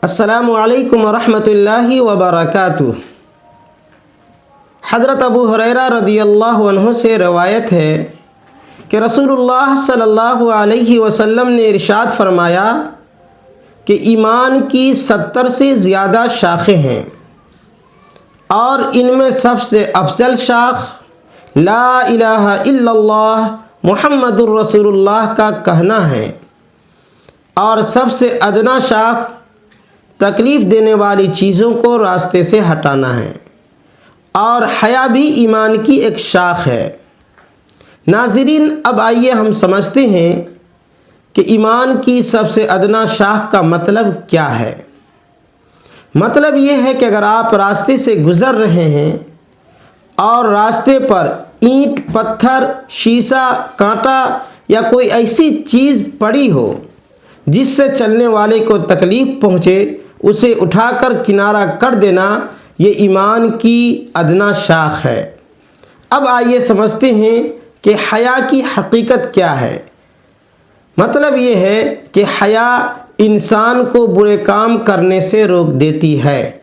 السلام علیکم ورحمۃ اللہ وبرکاتہ۔ حضرت ابو ہریرہ رضی اللہ عنہ سے روایت ہے کہ رسول اللہ صلی اللہ علیہ وسلم نے ارشاد فرمایا کہ ایمان کی 70 سے زیادہ شاخیں ہیں اور ان میں سب سے افضل شاخ لا الہ الا اللہ محمد الرسول اللہ کا کہنا ہے، اور سب سے ادنا شاخ تکلیف دینے والی چیزوں کو راستے سے ہٹانا ہے، اور حیا بھی ایمان کی ایک شاخ ہے۔ ناظرین، اب آئیے ہم سمجھتے ہیں کہ ایمان کی سب سے ادنا شاخ کا مطلب کیا ہے۔ مطلب یہ ہے کہ اگر آپ راستے سے گزر رہے ہیں اور راستے پر اینٹ، پتھر، شیشہ، کانٹا یا کوئی ایسی چیز پڑی ہو جس سے چلنے والے کو تکلیف پہنچے، اسے اٹھا کر کنارہ کر دینا، یہ ایمان کی ادنا شاخ ہے۔ اب آئیے سمجھتے ہیں کہ حیا کی حقیقت کیا ہے۔ مطلب یہ ہے کہ حیا انسان کو برے کام کرنے سے روک دیتی ہے۔